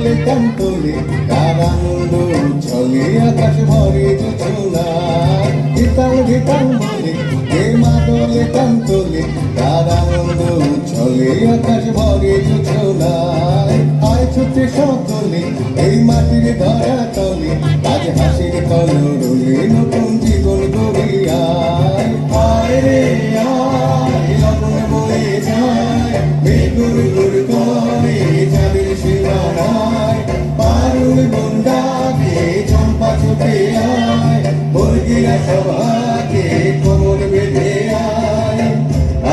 মাদলে কান্তলে তার আনন্দ চলে আকাশ ভরে যোজনায় ধিতাং ধিতাং বলে হে মাদলে কান্তলে তার আনন্দ চলে আকাশ ভরে যোজনায় আয় ছুটে সকলে এই মাটির ধরা তলে আজ হাসির কলরলে নতুন জীবন গড়িয়ায় আয় রে আয় লগন বয়ে যায় বেগুর গুর করে চাঁদের সীমানায় পারুল বন্দাকে চম্পা ছুটে আয় মুরগিরা সবাকে কোমর বেঁধে আয়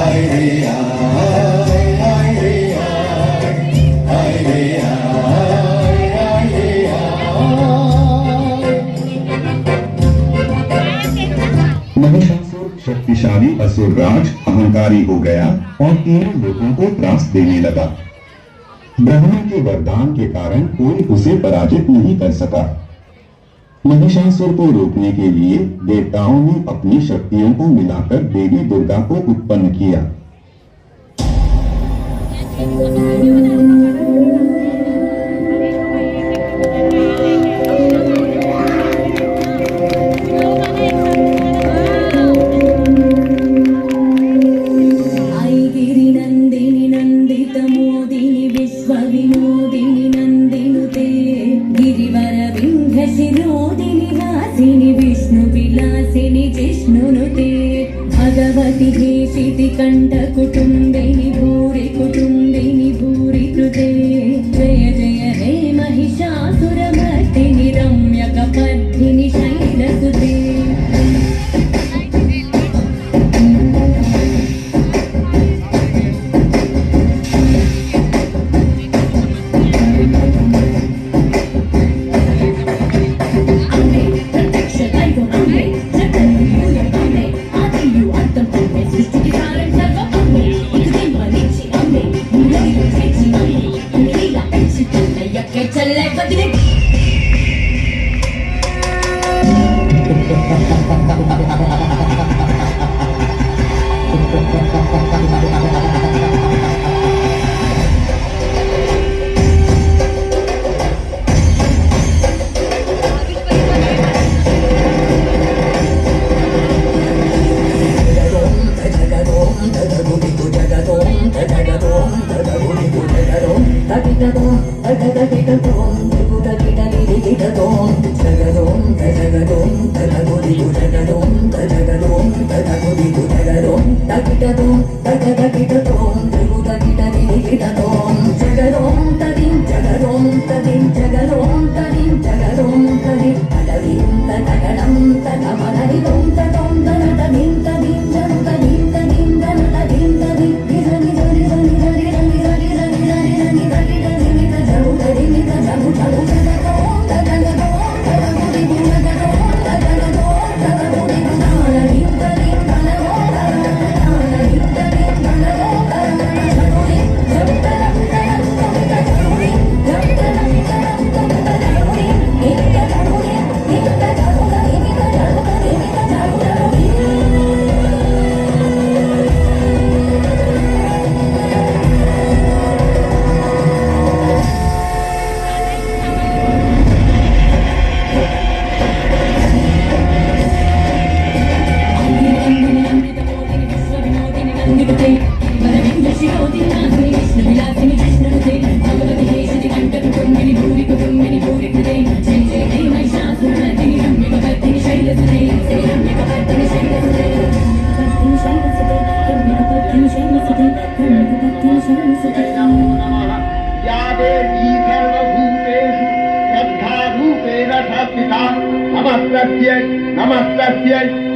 আয় রে আয় আয় রে আয় আয় রে আয় আয় রে महिषासुर शक्तिशाली असुर राज अहंकारी हो गया और 3 लोगों को त्रास देने लगा। ब्रह्मा के वरदान के कारण कोई उसे पराजित नहीं कर सका। महिषासुर को रोकने के लिए देवताओं ने अपनी शक्तियों को मिलाकर देवी दुर्गा को उत्पन्न किया। भगवति हेशिति कंठ कुटुंबिनी भूरि कुटुंबिनी भूरि कृते जय जय हे महिषासुरमर्दिनि रम्यकपर्दिनि शैलसुते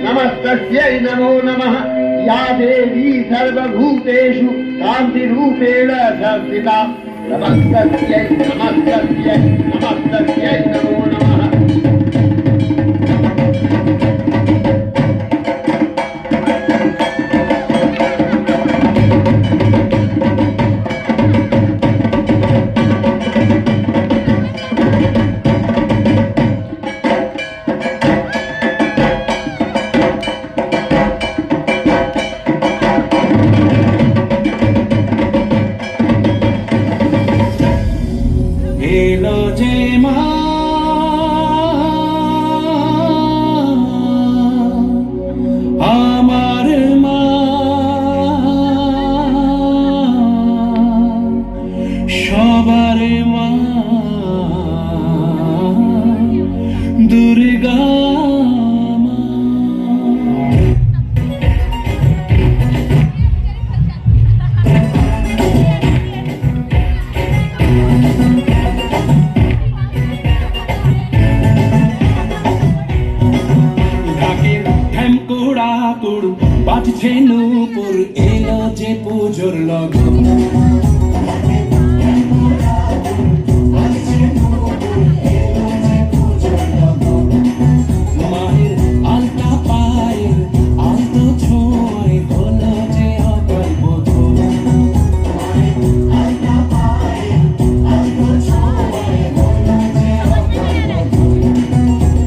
नमस्तस्यै नमो नमः या देवी सर्वभूतेषु कान्तिरूपेण संस्थिता नमस्तस्यै नमस्तस्यै नमस्तस्यै नमो नमः Hela বাজছে নূপুর এলো যে পুজোর লগন মায়ের আলতা পায়ের আলতো ছোঁয়ায় হলো যে অকাল বোধন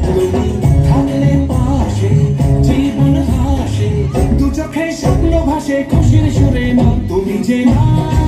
তুমি থাকলে পাশে জীবন হাসে দু চোখে স্বপ্ন ভাসে খুশির সুরে মা তুমি যে মা